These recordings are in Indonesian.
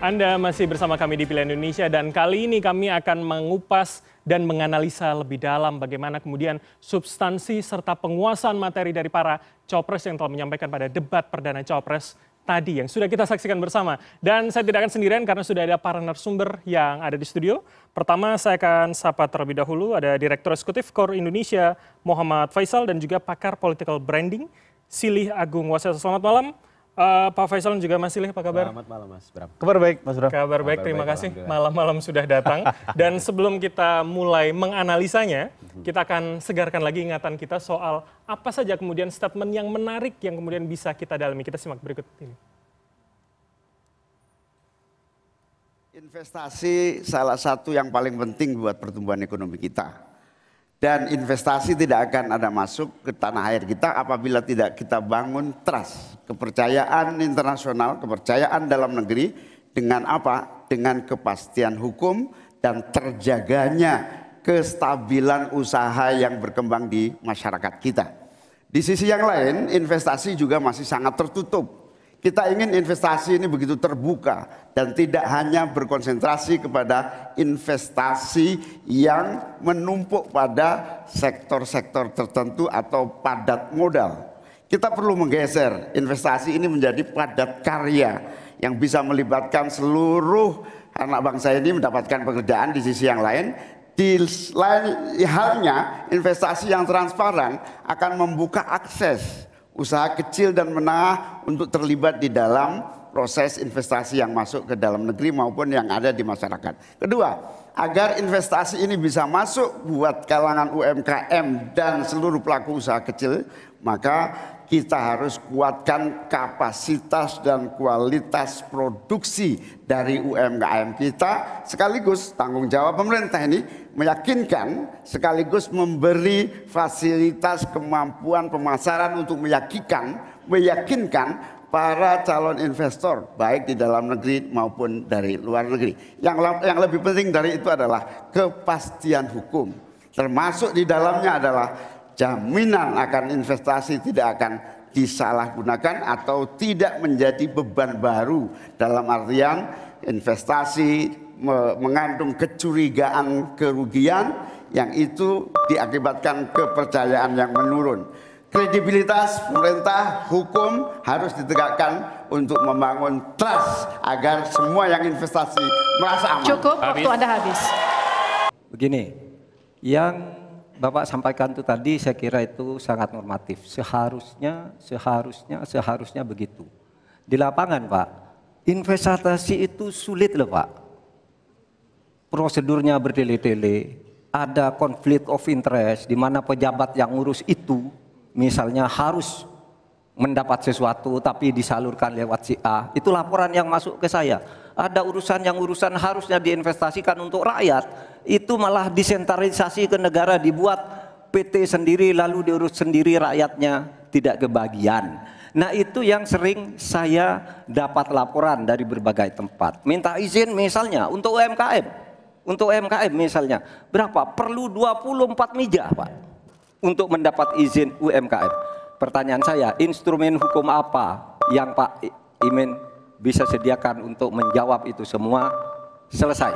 Anda masih bersama kami di Pilihan Indonesia dan kali ini kami akan mengupas dan menganalisa lebih dalam bagaimana kemudian substansi serta penguasaan materi dari para cawapres yang telah menyampaikan pada debat perdana cawapres tadi yang sudah kita saksikan bersama. Dan saya tidak akan sendirian karena sudah ada para narasumber yang ada di studio. Pertama saya akan sapa terlebih dahulu ada Direktur Eksekutif KOR Indonesia Muhammad Faisal dan juga pakar political branding Silih Agung Waseso. Selamat malam. Pak Faisal dan juga Mas Silih, apa kabar? Selamat malam Mas Bram. Kabar baik Mas Bram. Kabar baik, terima kasih. Malam-malam sudah datang. Dan sebelum kita mulai menganalisanya, kita akan segarkan lagi ingatan kita soal apa saja kemudian statement yang menarik yang kemudian bisa kita dalami. Kita simak berikut ini. Investasi salah satu yang paling penting buat pertumbuhan ekonomi kita. Dan investasi tidak akan ada masuk ke tanah air kita apabila tidak kita bangun trust, kepercayaan internasional, kepercayaan dalam negeri dengan apa? Dengan kepastian hukum dan terjaganya kestabilan usaha yang berkembang di masyarakat kita. Di sisi yang lain, investasi juga masih sangat tertutup. Kita ingin investasi ini begitu terbuka dan tidak hanya berkonsentrasi kepada investasi yang menumpuk pada sektor-sektor tertentu atau padat modal. Kita perlu menggeser investasi ini menjadi padat karya yang bisa melibatkan seluruh anak bangsa ini mendapatkan pekerjaan. Di sisi yang lain, di lain halnya investasi yang transparan akan membuka akses usaha kecil dan menengah untuk terlibat di dalam proses investasi yang masuk ke dalam negeri maupun yang ada di masyarakat. Kedua, agar investasi ini bisa masuk buat kalangan UMKM dan seluruh pelaku usaha kecil, maka kita harus kuatkan kapasitas dan kualitas produksi dari UMKM kita, sekaligus tanggung jawab pemerintah ini meyakinkan sekaligus memberi fasilitas kemampuan pemasaran untuk meyakinkan para calon investor baik di dalam negeri maupun dari luar negeri. Yang lebih penting dari itu adalah kepastian hukum, termasuk di dalamnya adalah jaminan akan investasi tidak akan disalahgunakan atau tidak menjadi beban baru, dalam artian investasi mengandung kecurigaan kerugian yang itu diakibatkan kepercayaan yang menurun. Kredibilitas pemerintah hukum harus ditegakkan untuk membangun trust agar semua yang investasi merasa aman. Cukup, waktu Anda habis. Begini, yang Bapak sampaikan itu tadi saya kira itu sangat normatif. Seharusnya begitu. Di lapangan Pak, investasi itu sulit loh Pak. Prosedurnya bertele-tele, ada konflik of interest di mana pejabat yang ngurus itu misalnya harus mendapat sesuatu tapi disalurkan lewat si A. Itu laporan yang masuk ke saya. Ada urusan harusnya diinvestasikan untuk rakyat, itu malah disentralisasi ke negara, dibuat PT sendiri lalu diurus sendiri, rakyatnya tidak kebagian. Nah itu yang sering saya dapat laporan dari berbagai tempat. Minta izin misalnya untuk UMKM misalnya, berapa? Perlu 24 meja Pak untuk mendapat izin UMKM. Pertanyaan saya, instrumen hukum apa yang Pak Imin bisa sediakan untuk menjawab itu semua? Selesai.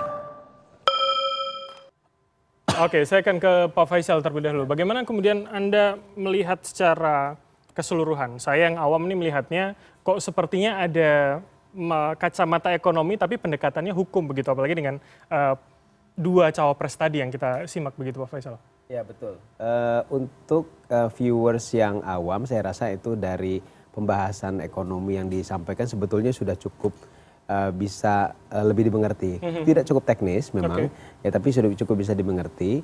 Oke, saya akan ke Pak Faisal terlebih dahulu. Bagaimana kemudian Anda melihat secara keseluruhan? Saya yang awam ini melihatnya kok sepertinya ada kacamata ekonomi tapi pendekatannya hukum begitu, apalagi dengan dua cawapres tadi yang kita simak begitu Pak Faisal. Ya betul. Untuk viewers yang awam, saya rasa itu dari pembahasan ekonomi yang disampaikan sebetulnya sudah cukup bisa lebih dimengerti. Tidak cukup teknis memang, ya tapi sudah cukup bisa dimengerti.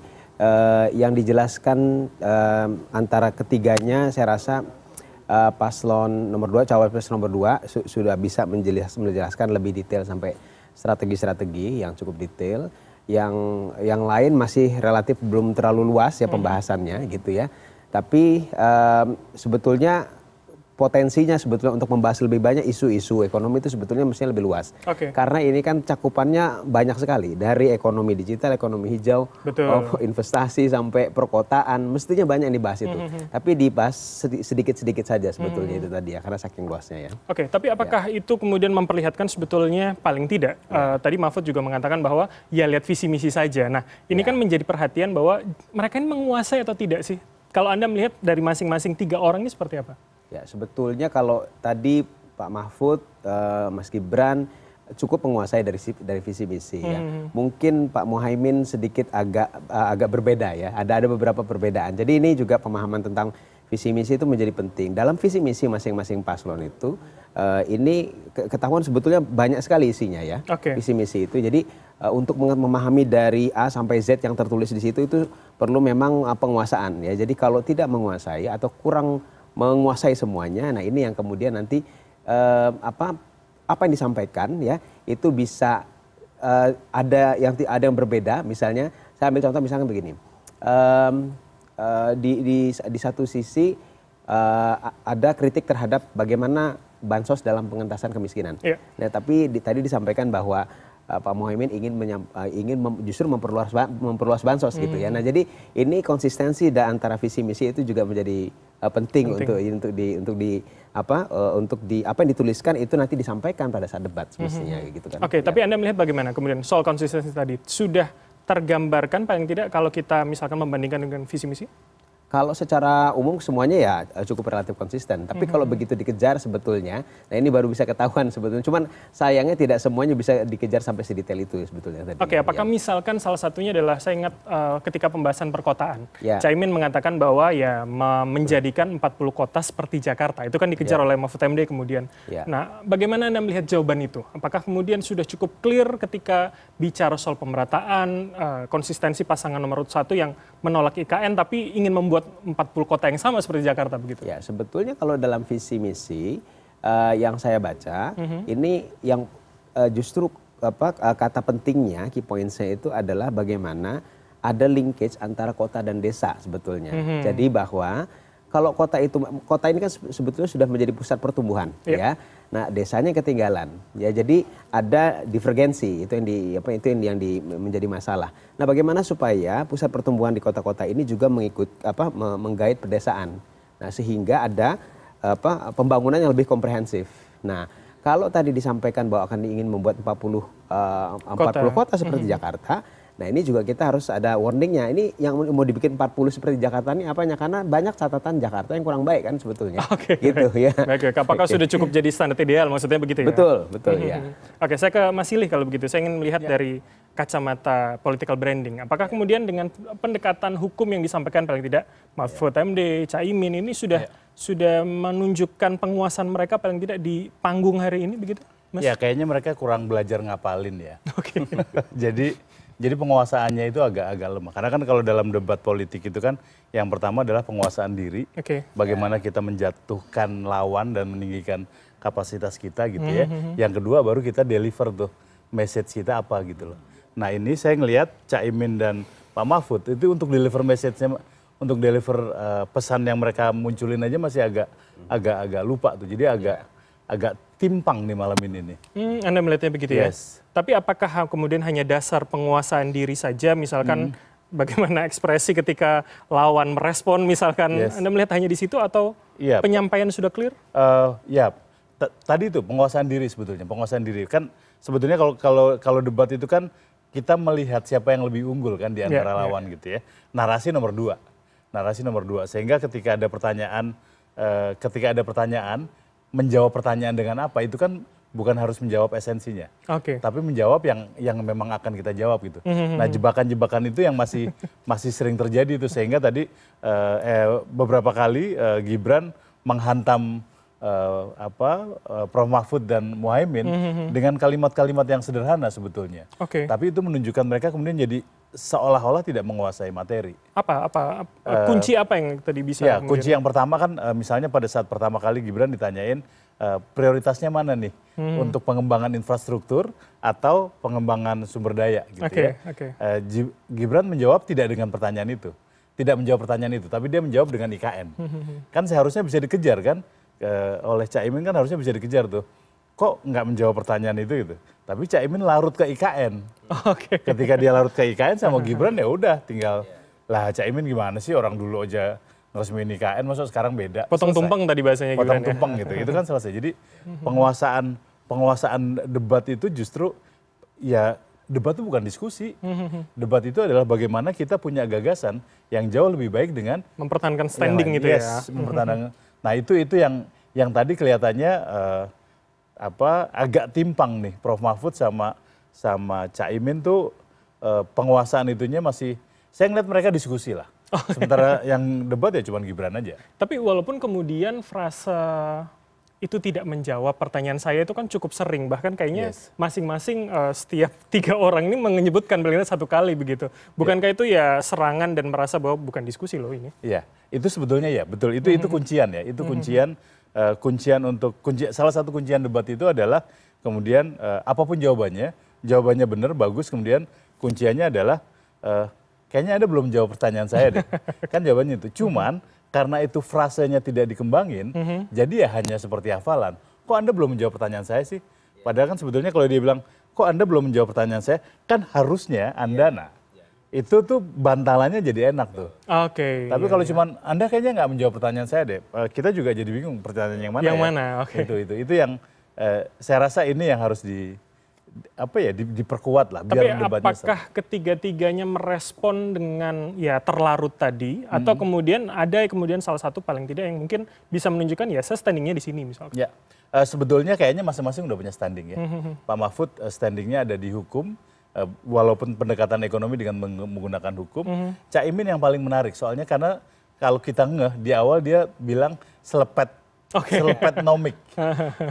Yang dijelaskan antara ketiganya, saya rasa paslon nomor 2, cawapres nomor 2 sudah bisa menjelaskan lebih detail sampai strategi-strategi yang cukup detail. Yang lain masih relatif belum terlalu luas ya pembahasannya gitu ya. Tapi sebetulnya potensinya sebetulnya untuk membahas lebih banyak isu-isu ekonomi itu sebetulnya mestinya lebih luas. Karena ini kan cakupannya banyak sekali, dari ekonomi digital, ekonomi hijau, investasi sampai perkotaan, mestinya banyak yang dibahas itu. Tapi dibahas sedikit-sedikit saja sebetulnya itu tadi ya, karena saking luasnya ya. Tapi apakah itu kemudian memperlihatkan sebetulnya paling tidak, tadi Mahfud juga mengatakan bahwa ya lihat visi misi saja. Nah ini kan menjadi perhatian bahwa mereka ini menguasai atau tidak sih? Kalau Anda melihat dari masing-masing 3 orang ini seperti apa? Ya sebetulnya kalau tadi Pak Mahfud, Mas Gibran cukup menguasai dari visi misi ya. Mungkin Pak Muhaimin sedikit agak berbeda ya. Ada beberapa perbedaan. Jadi ini juga pemahaman tentang visi misi itu menjadi penting. Dalam visi misi masing-masing paslon itu ini ketahuan sebetulnya banyak sekali isinya ya. Visi misi itu. Jadi untuk memahami dari A sampai Z yang tertulis di situ itu perlu memang penguasaan ya. Jadi kalau tidak menguasai atau kurang menguasai semuanya, nah ini yang kemudian nanti apa yang disampaikan ya itu bisa ada yang berbeda. Misalnya saya ambil contoh misalnya begini, di satu sisi ada kritik terhadap bagaimana bansos dalam pengentasan kemiskinan. Nah tapi tadi disampaikan bahwa Pak Muhaimin ingin justru memperluas bansos gitu ya. Nah jadi ini konsistensi antara visi misi itu juga menjadi penting. Apa yang dituliskan itu nanti disampaikan pada saat debat semestinya gitu kan. Tapi Anda melihat bagaimana kemudian soal konsistensi tadi sudah tergambarkan paling tidak kalau kita misalkan membandingkan dengan visi misi? Kalau secara umum semuanya ya cukup relatif konsisten. Tapi kalau begitu dikejar sebetulnya, nah ini baru bisa ketahuan sebetulnya. Cuman sayangnya tidak semuanya bisa dikejar sampai sedetail itu sebetulnya. Apakah misalkan salah satunya adalah saya ingat ketika pembahasan perkotaan, Caimin mengatakan bahwa ya menjadikan 40 kota seperti Jakarta. Itu kan dikejar oleh Mahfud MD kemudian. Nah bagaimana Anda melihat jawaban itu? Apakah kemudian sudah cukup clear ketika bicara soal pemerataan, konsistensi pasangan nomor 1 yang menolak IKN tapi ingin membuat 40 kota yang sama seperti Jakarta begitu? Ya sebetulnya kalau dalam visi misi yang saya baca ini yang justru kata pentingnya key points-nya itu adalah bagaimana ada linkage antara kota dan desa sebetulnya. Jadi bahwa kalau kota ini kan sebetulnya sudah menjadi pusat pertumbuhan ya. Nah desanya ketinggalan ya, jadi ada divergensi itu yang menjadi masalah. Nah bagaimana supaya pusat pertumbuhan di kota-kota ini juga menggait pedesaan. Nah sehingga ada pembangunan yang lebih komprehensif. Nah kalau tadi disampaikan bahwa akan ingin membuat 40 kota seperti Jakarta. Nah ini juga kita harus ada warningnya. Ini yang mau dibikin 40 seperti Jakarta ini apanya? Karena banyak catatan Jakarta yang kurang baik kan sebetulnya. Gitu ya. Apakah sudah cukup jadi standar ideal maksudnya begitu ya? Betul ya. Saya ke Mas Silih kalau begitu. Saya ingin melihat dari kacamata political branding. Apakah kemudian dengan pendekatan hukum yang disampaikan paling tidak Mahfud MD, Caimin ini sudah menunjukkan penguasaan mereka paling tidak di panggung hari ini begitu? Mas? Ya kayaknya mereka kurang belajar ngapalin ya. Jadi penguasaannya itu agak lemah. Karena kan kalau dalam debat politik itu kan yang pertama adalah penguasaan diri. Bagaimana kita menjatuhkan lawan dan meninggikan kapasitas kita gitu ya. Yang kedua baru kita deliver tuh message kita apa gitu loh. Nah ini saya ngelihat Caimin dan Pak Mahfud itu untuk deliver message-nya, untuk deliver pesan yang mereka munculin aja masih agak lupa tuh. Jadi agak timpang nih malam ini nih. Anda melihatnya begitu ya? Tapi apakah kemudian hanya dasar penguasaan diri saja, misalkan bagaimana ekspresi ketika lawan merespon misalkan, Anda melihat hanya di situ atau penyampaian sudah clear? Tadi itu penguasaan diri sebetulnya, penguasaan diri. Kan sebetulnya kalau debat itu kan kita melihat siapa yang lebih unggul kan di antara lawan gitu ya. Narasi nomor 2. Sehingga ketika ada pertanyaan, menjawab pertanyaan dengan apa itu kan bukan harus menjawab esensinya, tapi menjawab yang memang akan kita jawab gitu. Nah jebakan-jebakan itu yang masih sering terjadi itu, sehingga tadi beberapa kali Gibran menghantam Prof Mahfud dan Muhaimin dengan kalimat-kalimat yang sederhana sebetulnya. Tapi itu menunjukkan mereka kemudian jadi seolah-olah tidak menguasai materi. Kunci apa yang tadi bisa? Kunci yang pertama kan misalnya pada saat pertama kali Gibran ditanyain prioritasnya mana nih untuk pengembangan infrastruktur atau pengembangan sumber daya gitu ya. Gibran menjawab tidak dengan pertanyaan itu. Tidak menjawab pertanyaan itu, tapi dia menjawab dengan IKN. Kan seharusnya bisa dikejar kan. oleh Caimin kan harusnya bisa dikejar tuh. Kok nggak menjawab pertanyaan itu gitu. Tapi Caimin larut ke IKN. Ketika dia larut ke IKN sama Gibran ya udah tinggal lah Caimin gimana sih orang dulu aja ngeresmiin IKN, maksud sekarang beda. Potong tumpeng tadi bahasanya Gibran. Potong tumpeng gitu. Itu kan selesai. Jadi penguasaan debat itu justru ya debat itu bukan diskusi. Debat itu adalah bagaimana kita punya gagasan yang jauh lebih baik dengan mempertahankan standing gitu ya. Mempertahankan. Nah, itu yang tadi kelihatannya agak timpang nih Prof Mahfud sama Caimin tuh penguasaan itunya masih, saya ngeliat mereka diskusi lah. Sementara yang debat ya cuma Gibran aja. Tapi walaupun kemudian frasa itu tidak menjawab pertanyaan saya itu kan cukup sering, bahkan kayaknya masing-masing setiap 3 orang ini menyebutkan paling tidak 1 kali begitu. Bukankah itu ya serangan dan merasa bahwa bukan diskusi loh ini? Iya, itu sebetulnya ya betul. Itu kuncian ya. Itu salah satu kuncian debat itu adalah kemudian apapun jawabannya benar bagus. Kemudian kunciannya adalah kayaknya Anda belum jawab pertanyaan saya deh. Kan jawabannya itu. Cuman karena itu frasenya tidak dikembangin, jadi ya hanya seperti hafalan. Kok Anda belum menjawab pertanyaan saya sih? Padahal kan sebetulnya kalau dia bilang, kok Anda belum menjawab pertanyaan saya, kan harusnya Anda itu tuh bantalannya jadi enak tuh. Tapi kalau cuman Anda kayaknya nggak menjawab pertanyaan saya deh, kita juga jadi bingung pertanyaan yang mana. Yang mana? Itu yang saya rasa ini yang harus diperkuat lah biar debatnya. Tapi apakah ketiga-tiganya merespon dengan ya terlarut tadi, atau kemudian ada kemudian salah satu paling tidak yang mungkin bisa menunjukkan ya saya standingnya di sini misalkan? Ya, sebetulnya kayaknya masing-masing udah punya standing ya. Pak Mahfud standingnya ada di hukum. Walaupun pendekatan ekonomi dengan menggunakan hukum, Caimin yang paling menarik soalnya karena kalau kita di awal dia bilang selepetnomik,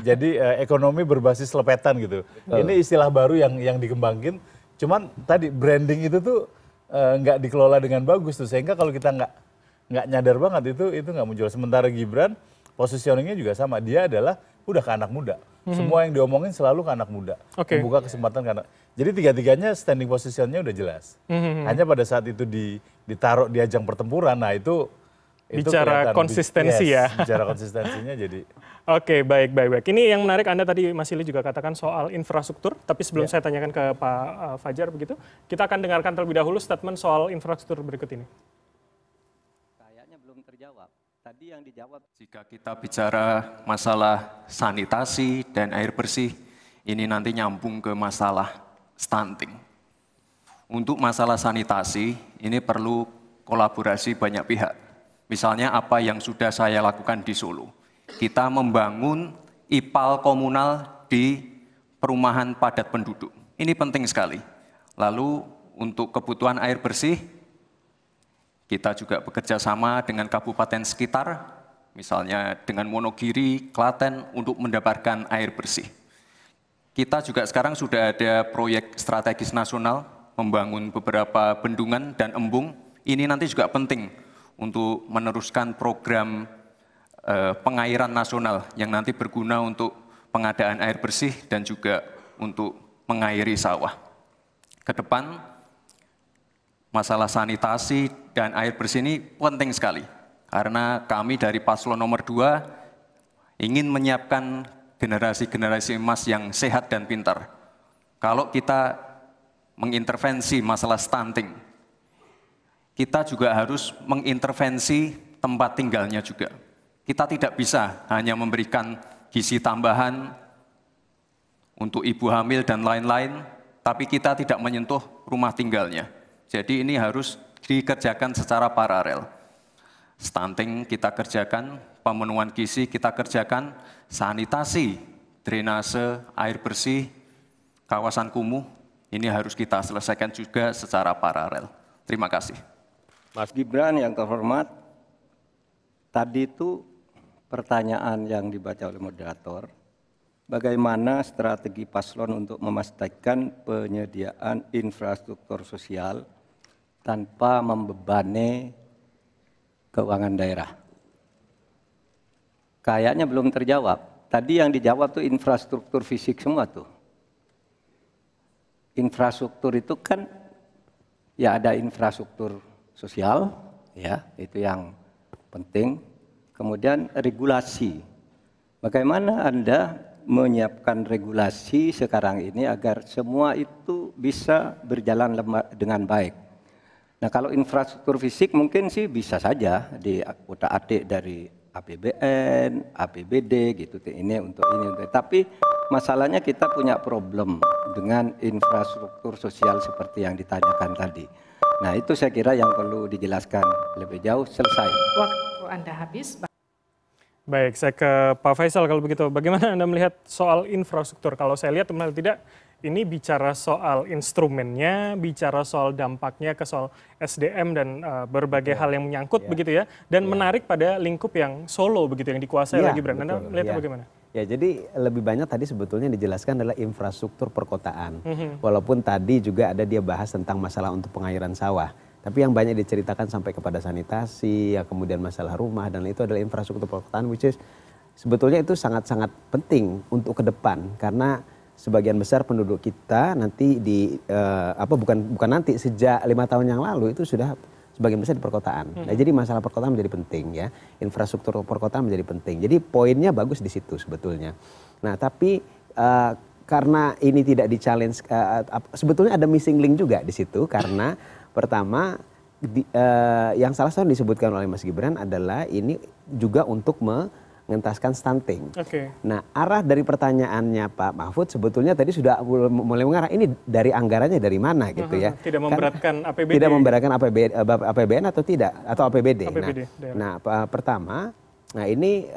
jadi ekonomi berbasis selepetan gitu. Ini istilah baru yang dikembangin, cuman tadi branding itu tuh nggak dikelola dengan bagus tuh, sehingga kalau kita nggak nyadar banget itu nggak muncul. Sementara Gibran positioningnya juga sama, dia adalah udah ke anak muda. Semua yang diomongin selalu ke anak muda, membuka kesempatan ke anak. Jadi tiga-tiganya standing positionnya udah jelas. Hanya pada saat itu ditaruh di ajang pertempuran, nah itu bicara konsistensi ya. Bicara konsistensinya jadi. Oke, baik. Ini yang menarik Anda tadi Mas Ili juga katakan soal infrastruktur, tapi sebelum saya tanyakan ke Pak Fajar begitu, kita akan dengarkan terlebih dahulu statement soal infrastruktur berikut ini. Kayaknya belum terjawab. Tadi yang dijawab, jika kita bicara masalah sanitasi dan air bersih, ini nanti nyambung ke masalah stunting. Untuk masalah sanitasi, ini perlu kolaborasi banyak pihak. Misalnya apa yang sudah saya lakukan di Solo. Kita membangun IPAL komunal di perumahan padat penduduk. Ini penting sekali. Lalu untuk kebutuhan air bersih, kita juga bekerja sama dengan kabupaten sekitar, misalnya dengan Wonogiri, Klaten, untuk mendapatkan air bersih. Kita juga sekarang sudah ada proyek strategis nasional, membangun beberapa bendungan dan embung. Ini nanti juga penting untuk meneruskan program pengairan nasional yang nanti berguna untuk pengadaan air bersih dan juga untuk mengairi sawah. Ke depan, masalah sanitasi dan air bersih ini penting sekali, karena kami dari paslon nomor 2 ingin menyiapkan generasi-generasi emas yang sehat dan pintar. Kalau kita mengintervensi masalah stunting, kita juga harus mengintervensi tempat tinggalnya juga. Kita tidak bisa hanya memberikan gizi tambahan untuk ibu hamil dan lain-lain, tapi kita tidak menyentuh rumah tinggalnya. Jadi ini harus dikerjakan secara paralel. Stunting kita kerjakan, pemenuhan gizi kita kerjakan, sanitasi, drainase, air bersih, kawasan kumuh, ini harus kita selesaikan juga secara paralel. Terima kasih. Mas Gibran yang terhormat, tadi itu pertanyaan yang dibaca oleh moderator, bagaimana strategi paslon untuk memastikan penyediaan infrastruktur sosial tanpa membebani keuangan daerah? Kayaknya belum terjawab. Tadi yang dijawab tuh infrastruktur fisik semua tuh. Infrastruktur itu kan ya ada infrastruktur sosial, ya itu yang penting. Kemudian regulasi Bagaimana Anda menyiapkan regulasi sekarang ini agar semua itu bisa berjalan dengan baik? Nah, kalau infrastruktur fisik mungkin sih bisa saja diutak-atik dari APBN, APBD gitu. Ini untuk ini. Tapi masalahnya kita punya problem dengan infrastruktur sosial seperti yang ditanyakan tadi. Nah, itu saya kira yang perlu dijelaskan lebih jauh. Selesai. Waktu Anda habis. Baik, saya ke Pak Faisal kalau begitu. Bagaimana Anda melihat soal infrastruktur? Kalau saya lihat tidak, ini bicara soal instrumennya, bicara soal dampaknya ke soal SDM dan berbagai hal yang menyangkut begitu ya. Dan menarik pada lingkup yang Solo begitu, yang dikuasai oleh Gibran. Anda melihatnya bagaimana? Ya, jadi lebih banyak tadi sebetulnya dijelaskan adalah infrastruktur perkotaan. Walaupun tadi juga ada dia bahas tentang masalah untuk pengairan sawah. Tapi yang banyak diceritakan sampai kepada sanitasi, ya kemudian masalah rumah, dan itu adalah infrastruktur perkotaan, which is sebetulnya itu sangat-sangat penting untuk ke depan. Karena sebagian besar penduduk kita nanti bukan nanti, sejak 5 tahun yang lalu itu sudah sebagian besar di perkotaan. Nah, jadi masalah perkotaan menjadi penting ya, infrastruktur perkotaan menjadi penting. Jadi poinnya bagus di situ sebetulnya. Nah, tapi karena ini tidak di-challenge, sebetulnya ada missing link juga di situ karena pertama, yang salah satu disebutkan oleh Mas Gibran adalah ini juga untuk mengentaskan stunting. Nah, arah dari pertanyaannya Pak Mahfud sebetulnya tadi sudah mulai mengarah, ini dari anggarannya dari mana gitu ya. Tidak memberatkan APBD. Tidak memberatkan APBN atau tidak, atau APBD. Nah, pertama, nah ini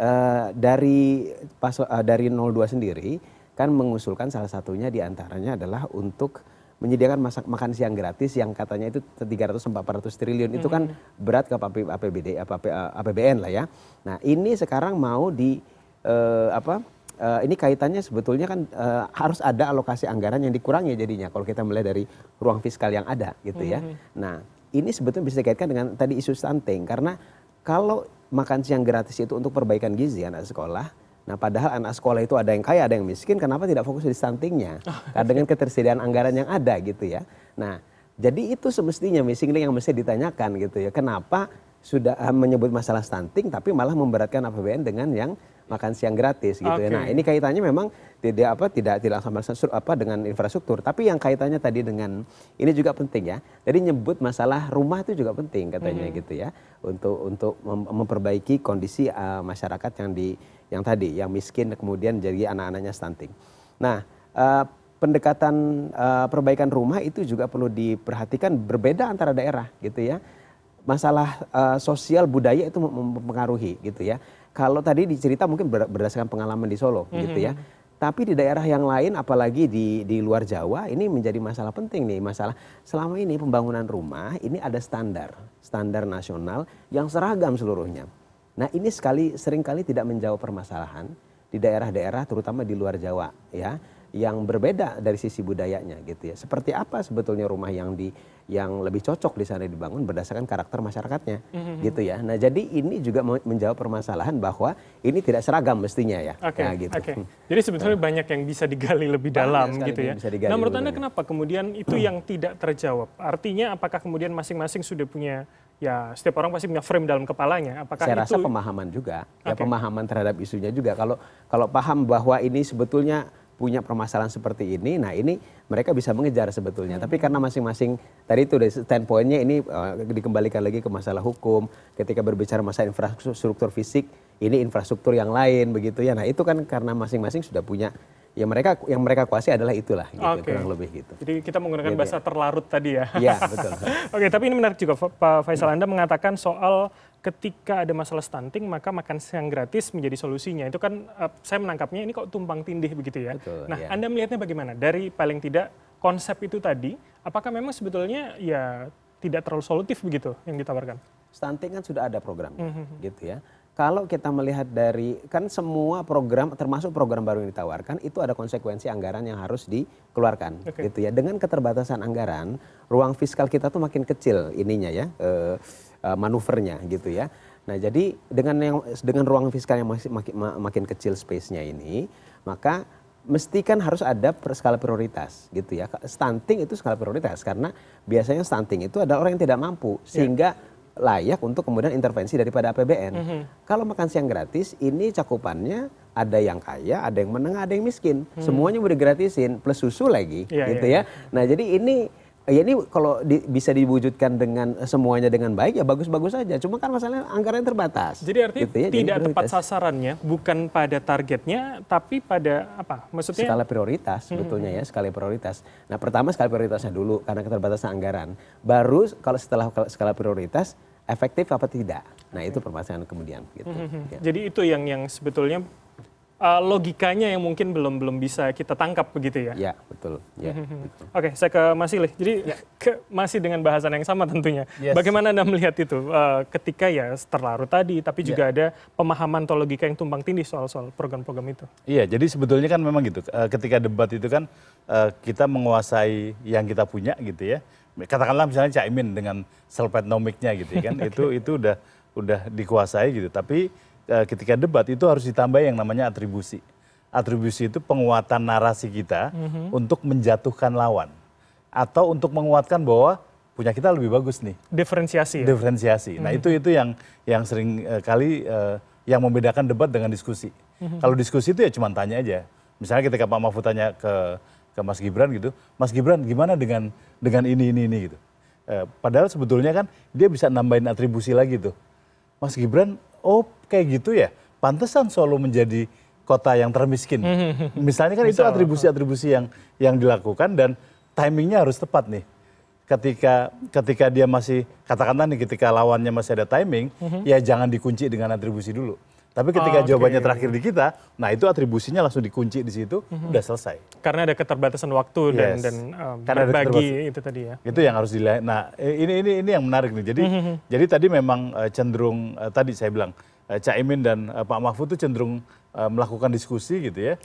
dari 02 sendiri kan mengusulkan salah satunya diantaranya adalah untuk menyediakan makan siang gratis yang katanya itu 300-400 triliun itu kan berat ke APBN lah ya. Nah, ini sekarang mau ini kaitannya sebetulnya kan harus ada alokasi anggaran yang dikurangi jadinya kalau kita melihat dari ruang fiskal yang ada gitu ya. Nah, ini sebetulnya bisa dikaitkan dengan tadi isu stunting karena kalau makan siang gratis itu untuk perbaikan gizi anak sekolah. Nah, padahal anak sekolah itu ada yang kaya, ada yang miskin, kenapa tidak fokus di stuntingnya? Karena dengan ketersediaan anggaran yang ada gitu ya. Nah, jadi itu semestinya missing link yang mesti ditanyakan gitu ya. Kenapa sudah menyebut masalah stunting tapi malah memberatkan APBN dengan yang makan siang gratis gitu ya. Nah, ini kaitannya memang tidak sama dengan infrastruktur, tapi yang kaitannya tadi dengan ini juga penting ya. Jadi nyebut masalah rumah itu juga penting katanya gitu ya. Untuk memperbaiki kondisi masyarakat yang miskin kemudian jadi anak-anaknya stunting. Nah, pendekatan perbaikan rumah itu juga perlu diperhatikan berbeda antara daerah gitu ya. Masalah sosial budaya itu mempengaruhi gitu ya. Kalau tadi dicerita mungkin berdasarkan pengalaman di Solo gitu ya. Tapi di daerah yang lain apalagi di luar Jawa ini menjadi masalah penting nih. Masalah selama ini pembangunan rumah ini ada standar nasional yang seragam seluruhnya. Nah, ini seringkali tidak menjawab permasalahan di daerah-daerah terutama di luar Jawa ya, yang berbeda dari sisi budayanya gitu ya. Seperti apa sebetulnya rumah yang lebih cocok di sana dibangun berdasarkan karakter masyarakatnya gitu ya. Nah, jadi ini juga menjawab permasalahan bahwa ini tidak seragam mestinya ya. Gitu. Jadi sebetulnya banyak yang bisa digali lebih dalam gitu ya. Nah, menurut Anda kenapa kemudian itu yang tidak terjawab? Artinya apakah kemudian masing-masing sudah punya, ya setiap orang pasti punya frame dalam kepalanya. Apakah saya rasa pemahaman juga, ya pemahaman terhadap isunya juga. Kalau paham bahwa ini sebetulnya punya permasalahan seperti ini, nah ini mereka bisa mengejar sebetulnya. Tapi karena masing-masing tadi itu dari standpointnya ini dikembalikan lagi ke masalah hukum. Ketika berbicara masalah infrastruktur fisik, ini infrastruktur yang lain begitu ya. Nah, itu kan karena masing-masing sudah punya. Yang mereka kuasai adalah itulah, gitu, kurang lebih gitu. Jadi kita menggunakan bahasa terlarut tadi ya. Iya, betul. Tapi ini menarik juga Pak Faisal, Anda mengatakan soal ketika ada masalah stunting maka makan siang gratis menjadi solusinya. Itu kan saya menangkapnya ini kok tumpang tindih begitu ya. Betul, nah, Anda melihatnya bagaimana? Dari paling tidak konsep itu tadi, apakah memang sebetulnya ya tidak terlalu solutif begitu yang ditawarkan? Stunting kan sudah ada programnya, gitu ya. Kalau kita melihat dari, kan semua program, termasuk program baru yang ditawarkan, itu ada konsekuensi anggaran yang harus dikeluarkan. Gitu ya. Dengan keterbatasan anggaran, ruang fiskal kita tuh makin kecil ininya ya, manuvernya gitu ya. Nah, jadi dengan ruang fiskal yang makin kecil space-nya ini, maka mesti kan harus ada skala prioritas gitu ya. Stunting itu skala prioritas, karena biasanya stunting itu adalah orang yang tidak mampu, sehingga layak untuk kemudian intervensi daripada APBN. Kalau makan siang gratis, ini cakupannya ada yang kaya, ada yang menengah, ada yang miskin. Semuanya mau digratisin, plus susu lagi, gitu ya. Nah jadi ini kalau bisa diwujudkan dengan semuanya dengan baik ya bagus-bagus saja. Cuma kan masalahnya anggaran terbatas. Jadi artinya gitu ya, tidak tepat sasarannya, bukan pada targetnya, tapi pada apa? Maksudnya skala prioritas sebetulnya ya, skala prioritas. Nah pertama skala prioritasnya dulu karena keterbatasan anggaran. Baru kalau setelah skala prioritas efektif apa tidak. Nah itu permasalahan kemudian. Gitu. Ya. Jadi itu yang sebetulnya logikanya yang mungkin belum bisa kita tangkap begitu ya? Ya, betul. Ya, betul. Oke, saya ke Mas Silih. Jadi masih dengan bahasan yang sama tentunya. Bagaimana Anda melihat itu ketika ya terlarut tadi, tapi juga ada pemahaman atau logika yang tumpang tindih soal program-program itu? Iya, jadi sebetulnya kan memang gitu. Ketika debat itu kan kita menguasai yang kita punya gitu ya. Katakanlah misalnya Caimin dengan self-etnomiknya gitu ya kan, itu udah dikuasai gitu. Tapi ketika debat itu harus ditambah yang namanya atribusi. Atribusi itu penguatan narasi kita untuk menjatuhkan lawan. Atau untuk menguatkan bahwa punya kita lebih bagus nih. Diferensiasi ya? Diferensiasi. Nah itu yang sering kali yang membedakan debat dengan diskusi. Kalau diskusi itu ya cuma tanya aja. Misalnya ketika Pak Mahfud tanya ke Mas Gibran gitu, Mas Gibran gimana dengan ini gitu. Padahal sebetulnya kan dia bisa nambahin atribusi lagi tuh. Mas Gibran, oh kayak gitu ya, pantesan Solo menjadi kota yang termiskin. Misalnya kan itu atribusi-atribusi yang dilakukan dan timingnya harus tepat nih. Ketika dia masih, katakanlah nih ketika lawannya masih ada timing, ya jangan dikunci dengan atribusi dulu. Tapi ketika jawabannya terakhir di kita, nah itu atribusinya langsung dikunci di situ, udah selesai. Karena ada keterbatasan waktu dan berbagi itu tadi ya. Itu yang harus dilihat. Nah ini yang menarik nih. Jadi tadi memang cenderung tadi saya bilang Caimin dan Pak Mahfud itu cenderung melakukan diskusi gitu ya.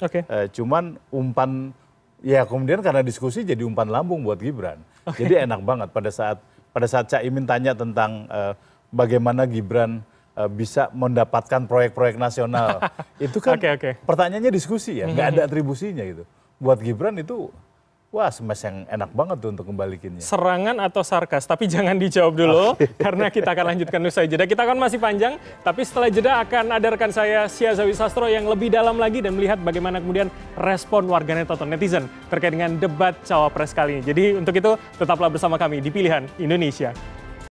Cuman umpan ya kemudian karena diskusi jadi umpan lambung buat Gibran. Jadi enak banget pada saat Caimin tanya tentang bagaimana Gibran bisa mendapatkan proyek-proyek nasional. Itu kan pertanyaannya diskusi ya, nggak ada atribusinya gitu. Buat Gibran itu wah smash yang enak banget tuh untuk kembalikinnya. Serangan atau sarkas, tapi jangan dijawab dulu karena kita akan lanjutkan usai jeda. Kita akan masih panjang, tapi setelah jeda akan ada rekan saya Syazawi Sastro yang lebih dalam lagi dan melihat bagaimana kemudian respon warganet atau netizen terkait dengan debat Cawapres kali ini. Jadi untuk itu tetaplah bersama kami di Pilihan Indonesia.